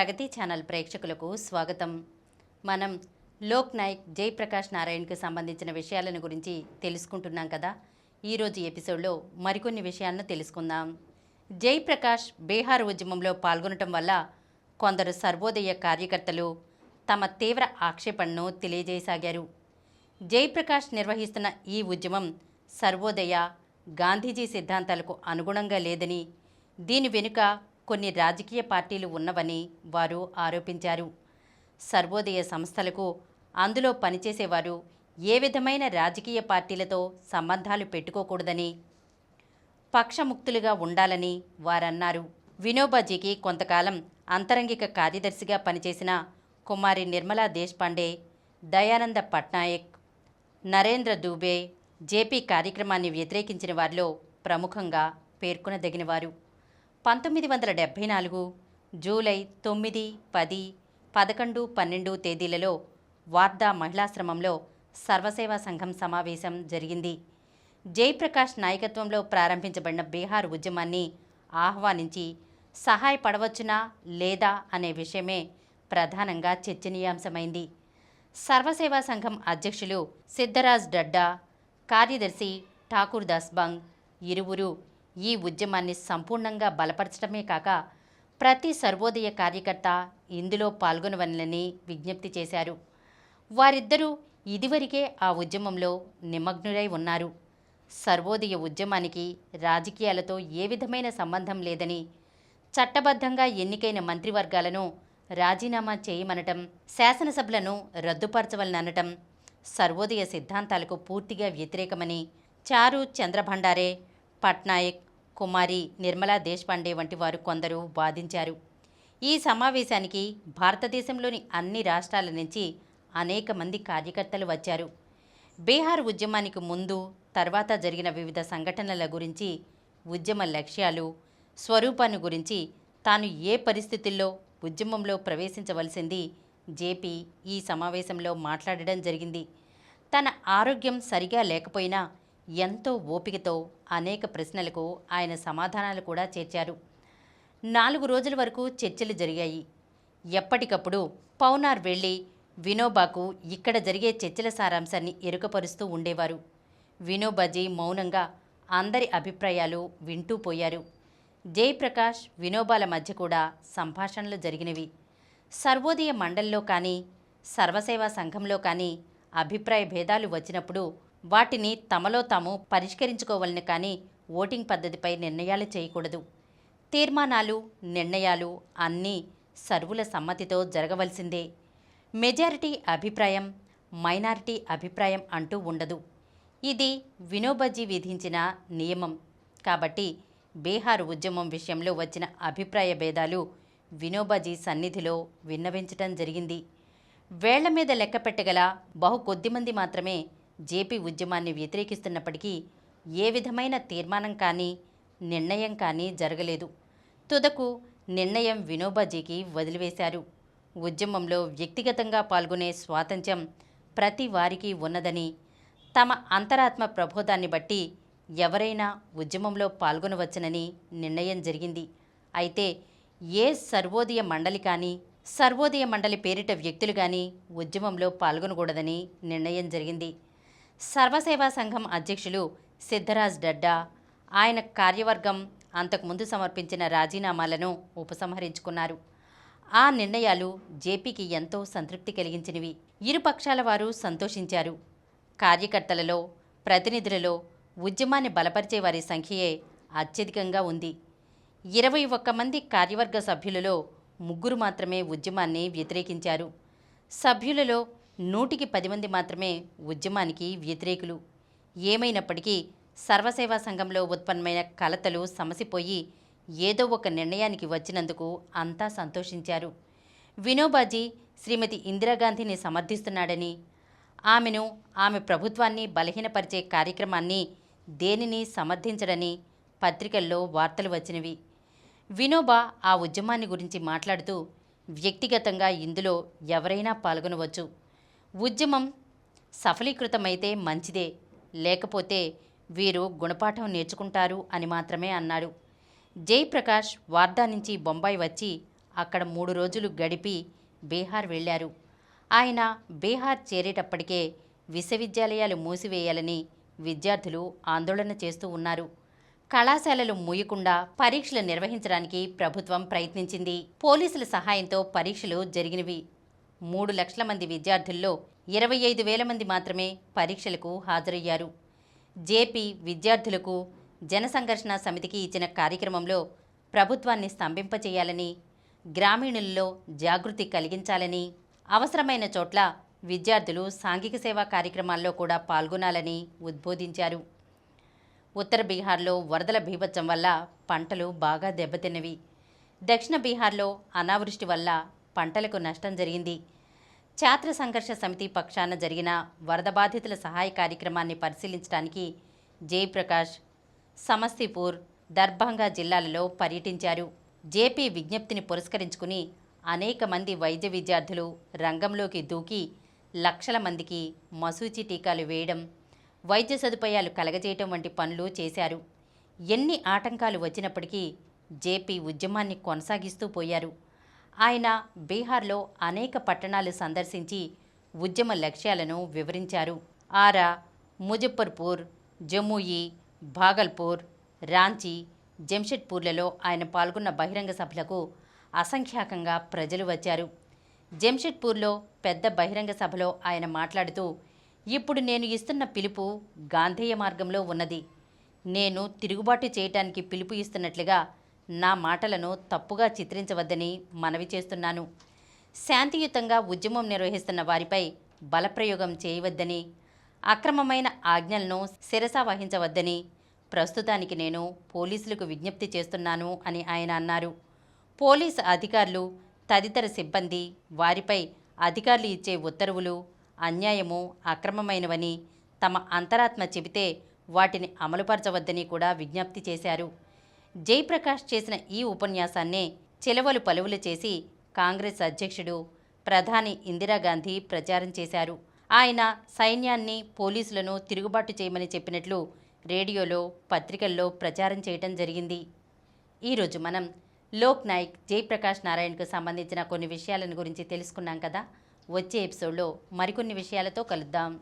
ప్రగతి channel ప్రేక్షకులకు స్వాగతం. మనం లోక్ నాయక్ జయప్రకాష్ నారాయణ్కు సంబంధించిన విషయాలను గురించి తెలుసుకుంటున్నాం కదా. ఈరోజు ఎపిసోడ్లో మరికొన్ని విషయాలను తెలుసుకుందాం. జయప్రకాష్ బీహార్ ఉద్యమంలో పాల్గొనటం వల్ల కొందరు సర్వోదయ కార్యకర్తలు తమ తీవ్ర ఆక్షేపణను తెలియజేయసాగారు. జయప్రకాష్ నిర్వహిస్తున్న ఈ ఉద్యమం సర్వోదయ, గాంధీజీ సిద్ధాంతాలకు అనుగుణంగా లేదని, దీని వెనుక కొన్ని రాజకీయ పార్టీలు ఉన్నవని వారు ఆరోపించారు. సర్వోదయ సంస్థలకు అందులో పనిచేసేవారు ఏ విధమైన రాజకీయ పార్టీలతో సంబంధాలు పెట్టుకోకూడదని, పక్షముక్తులుగా ఉండాలని వారన్నారు. వినోబాజీకి కొంతకాలం అంతరంగిక కార్యదర్శిగా పనిచేసిన కుమారి నిర్మలా దేశ్పాండే, దయానంద పట్నాయక్, నరేంద్ర దూబే జేపీ కార్యక్రమాన్ని వ్యతిరేకించిన వారిలో ప్రముఖంగా పేర్కొనదగినవారు. 1974 జూలై 9, 10, 11, 12 తేదీలలో వార్దా మహిళాశ్రమంలో సర్వసేవా సంఘం సమావేశం జరిగింది. జయప్రకాష్ నాయకత్వంలో ప్రారంభించబడిన బీహార్ ఉద్యమాన్ని ఆహ్వానించి సహాయపడవచ్చునా లేదా అనే విషయమే ప్రధానంగా చర్చనీయాంశమైంది. సర్వసేవా సంఘం అధ్యక్షులు సిద్ధరాజ్ డడ్డా, కార్యదర్శి ఠాకూర్ దాస్బంగ్ ఇరువురు ఈ ఉద్యమాన్ని సంపూర్ణంగా బలపరచడమే కాక ప్రతి సర్వోదయ కార్యకర్త ఇందులో పాల్గొనవలనని విజ్ఞప్తి చేశారు. వారిద్దరూ ఇదివరకే ఆ ఉద్యమంలో నిమగ్నులై ఉన్నారు. సర్వోదయ ఉద్యమానికి రాజకీయాలతో ఏ విధమైన సంబంధం లేదని, చట్టబద్ధంగా ఎన్నికైన మంత్రివర్గాలను రాజీనామా చేయమనటం, శాసనసభలను రద్దుపరచవలననటం సర్వోదయ సిద్ధాంతాలకు పూర్తిగా వ్యతిరేకమని చారు చంద్రభండారే, పట్నాయక్, కుమారి నిర్మలా దేశ్పాండే వంటి వారు కొందరు వాదించారు. ఈ సమావేశానికి భారతదేశంలోని అన్ని రాష్ట్రాల నుంచి అనేక మంది కార్యకర్తలు వచ్చారు. బీహార్ ఉద్యమానికి ముందు, తర్వాత జరిగిన వివిధ సంఘటనల గురించి, ఉద్యమ లక్ష్యాలు, స్వరూపాన్ని గురించి, తాను ఏ పరిస్థితుల్లో ఉద్యమంలో ప్రవేశించవలసింది జేపీ ఈ సమావేశంలో మాట్లాడడం జరిగింది. తన ఆరోగ్యం సరిగా లేకపోయినా ఎంతో ఓపికతో అనేక ప్రశ్నలకు ఆయన సమాధానాలు కూడా చేర్చారు. 4 రోజుల వరకు చర్చలు జరిగాయి. ఎప్పటికప్పుడు పౌనార్ వెళ్ళి వినోబాకు ఇక్కడ జరిగే చర్చల సారాంశాన్ని ఎరుకపరుస్తూ ఉండేవారు. వినోబాజీ మౌనంగా అందరి అభిప్రాయాలు వింటూ పోయారు. జయప్రకాష్, వినోబాల మధ్య కూడా సంభాషణలు జరిగినవి. సర్వోదయ మండలిలో కానీ, సర్వసేవా సంఘంలో కానీ అభిప్రాయ భేదాలు వచ్చినప్పుడు వాటిని తమలో తాము పరిష్కరించుకోవాలని కానీ ఓటింగ్ పద్ధతిపై నిర్ణయాలు చేయకూడదు. తీర్మానాలు, నిర్ణయాలు అన్నీ సర్వుల సమ్మతితో జరగవలసిందే. మెజారిటీ అభిప్రాయం, మైనారిటీ అభిప్రాయం అంటూ ఉండదు. ఇది వినోబాజీ విధించిన నియమం. కాబట్టి బీహార్ ఉద్యమం విషయంలో వచ్చిన అభిప్రాయ భేదాలు వినోబాజీ సన్నిధిలో విన్నవించటం జరిగింది. వేళ్ల మీద లెక్క పెట్టగల బహు కొద్దిమంది మాత్రమే జేపీ ఉద్యమాన్ని వ్యతిరేకిస్తున్నప్పటికీ ఏ విధమైన తీర్మానం కానీ, నిర్ణయం కానీ జరగలేదు. తుదకు నిర్ణయం వినోబాజీకి వదిలివేశారు. ఉద్యమంలో వ్యక్తిగతంగా పాల్గొనే స్వాతంత్ర్యం ప్రతి వారికి ఉన్నదని, తమ అంతరాత్మ ప్రబోధాన్ని బట్టి ఎవరైనా ఉద్యమంలో పాల్గొనవచ్చునని నిర్ణయం జరిగింది. అయితే ఏ సర్వోదయ మండలి కానీ, సర్వోదయ మండలి పేరిట వ్యక్తులు కానీ ఉద్యమంలో పాల్గొనకూడదని నిర్ణయం జరిగింది. సర్వసేవా సంఘం అధ్యక్షులు సిద్ధరాజ్ డడ్డా, ఆయన కార్యవర్గం అంతకుముందు సమర్పించిన రాజీనామాలను ఉపసంహరించుకున్నారు. ఆ నిర్ణయాలు జేపీకి ఎంతో సంతృప్తి కలిగించినవి. ఇరు పక్షాల వారు సంతోషించారు. కార్యకర్తలలో, ప్రతినిధులలో ఉద్యమాన్ని బలపరిచే వారి సంఖ్యయే అత్యధికంగా ఉంది. 21 మంది కార్యవర్గ సభ్యులలో 3 మాత్రమే ఉద్యమాన్ని వ్యతిరేకించారు. సభ్యులలో 100కి 10 మంది మాత్రమే ఉద్యమానికి వ్యతిరేకులు. ఏమైనప్పటికీ సర్వసేవా సంఘంలో ఉత్పన్నమైన కలతలు సమసిపోయి ఏదో ఒక నిర్ణయానికి వచ్చినందుకు అంతా సంతోషించారు. వినోబాజీ శ్రీమతి ఇందిరాగాంధీని సమర్థిస్తున్నాడని, ఆమెను, ఆమె ప్రభుత్వాన్ని బలహీనపరిచే కార్యక్రమాన్ని దేనిని సమర్థించడని పత్రికల్లో వార్తలు వచ్చినవి. వినోబా ఆ ఉద్యమాన్ని గురించి మాట్లాడుతూ, వ్యక్తిగతంగా ఇందులో ఎవరైనా పాల్గొనవచ్చు. ఉద్యమం సఫలీకృతమైతే మంచిదే, లేకపోతే వీరు గుణపాఠం నేర్చుకుంటారు అని మాత్రమే అన్నాడు. జయప్రకాష్ వార్దా నుంచి బొంబాయి వచ్చి అక్కడ 3 రోజులు గడిపి బీహార్ వెళ్లారు. ఆయన బీహార్ చేరేటప్పటికే విశ్వవిద్యాలయాలు మూసివేయాలని విద్యార్థులు ఆందోళన చేస్తూ ఉన్నారు. కళాశాలలు మూయకుండా పరీక్షలు నిర్వహించడానికి ప్రభుత్వం ప్రయత్నించింది. పోలీసుల సహాయంతో పరీక్షలు జరిగినవి. 3 లక్షల మంది విద్యార్థుల్లో 25,000 మంది మాత్రమే పరీక్షలకు హాజరయ్యారు. జేపీ విద్యార్థులకు జనసంఘర్షణ సమితికి ఇచ్చిన కార్యక్రమంలో ప్రభుత్వాన్ని స్తంభింపచేయాలని, గ్రామీణుల్లో జాగృతి కలిగించాలని, అవసరమైన చోట్ల విద్యార్థులు సాంఘిక సేవా కార్యక్రమాల్లో కూడా పాల్గొనాలని ఉద్బోధించారు. ఉత్తర బీహార్లో వరదల బీభత్సం వల్ల పంటలు బాగా దెబ్బతిన్నవి. దక్షిణ బీహార్లో అనావృష్టి వల్ల పంటలకు నష్టం జరిగింది. ఛాత్ర సంఘర్ష సమితి పక్షాన జరిగిన వరద బాధితుల సహాయ కార్యక్రమాన్ని పరిశీలించడానికి జయప్రకాష్ సమస్తీపూర్, దర్భంగా జిల్లాలలో పర్యటించారు. జేపీ విజ్ఞప్తిని పురస్కరించుకుని అనేక మంది వైద్య విద్యార్థులు రంగంలోకి దూకి లక్షల మందికి మసూచి టీకాలు వేయడం, వైద్య సదుపాయాలు కలగజేయటం వంటి పనులు చేశారు. ఎన్ని ఆటంకాలు వచ్చినప్పటికీ జేపీ ఉద్యమాన్ని కొనసాగిస్తూ పోయారు. ఆయన బీహార్లో అనేక పట్టణాలు సందర్శించి ఉద్యమ లక్ష్యాలను వివరించారు. ఆరా, ముజఫర్పూర్, జముయి, భాగల్పూర్, రాంచీ, జంషెడ్పూర్లలో ఆయన పాల్గొన్న బహిరంగ సభలకు అసంఖ్యాకంగా ప్రజలు వచ్చారు. జంషెడ్పూర్లో పెద్ద బహిరంగ సభలో ఆయన మాట్లాడుతూ, ఇప్పుడు నేను ఇస్తున్న పిలుపు గాంధేయ మార్గంలో ఉన్నది. నేను తిరుగుబాటు చేయటానికి పిలుపు ఇస్తున్నట్లుగా నా మాటలను తప్పుగా చిత్రించవద్దని మనవి చేస్తున్నాను. శాంతియుతంగా ఉద్యమం నిర్వహిస్తున్న వారిపై బలప్రయోగం చేయవద్దని, అక్రమమైన ఆజ్ఞలను శిరస వహించవద్దని ప్రస్తుతానికి నేను పోలీసులకు విజ్ఞప్తి చేస్తున్నాను అని ఆయన అన్నారు. పోలీసు అధికారులు, తదితర సిబ్బంది, వారిపై అధికారులు ఇచ్చే ఉత్తర్వులు అన్యాయము, అక్రమమైనవని తమ అంతరాత్మ చెబితే వాటిని అమలుపరచవద్దని కూడా విజ్ఞప్తి చేశారు. జయప్రకాష్ చేసిన ఈ ఉపన్యాసాన్నే చిలవలు పలువులు చేసి కాంగ్రెస్ అధ్యక్షుడు, ప్రధాని ఇందిరాగాంధీ ప్రచారం చేశారు. ఆయన సైన్యాన్ని, పోలీసులను తిరుగుబాటు చేయమని చెప్పినట్లు రేడియోలో, పత్రికల్లో ప్రచారం చేయటం జరిగింది. ఈరోజు మనం లోక్ నాయక్ జయప్రకాష్ నారాయణ్కు సంబంధించిన కొన్ని విషయాలను గురించి తెలుసుకున్నాం కదా. వచ్చే ఎపిసోడ్లో మరికొన్ని విషయాలతో కలుద్దాం.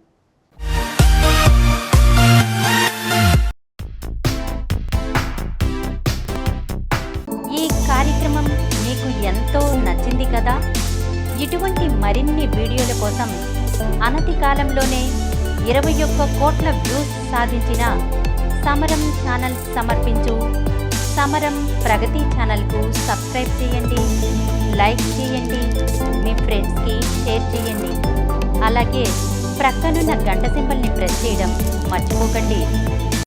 ఈ కార్యక్రమం మీకు ఎంతో నచ్చింది కదా. ఇటువంటి మరిన్ని వీడియోల కోసం అనతి కాలంలోనే 21 కోట్ల వ్యూస్ సాధించిన సమరం ఛానల్ సమర్పించు సమరం ప్రగతి ఛానల్కు సబ్స్క్రైబ్ చేయండి, లైక్ చేయండి, మీ ఫ్రెండ్స్కి షేర్ చేయండి. అలాగే ప్రక్కనున్న గంట సింబల్ని ప్రెస్ చేయడం మర్చిపోకండి.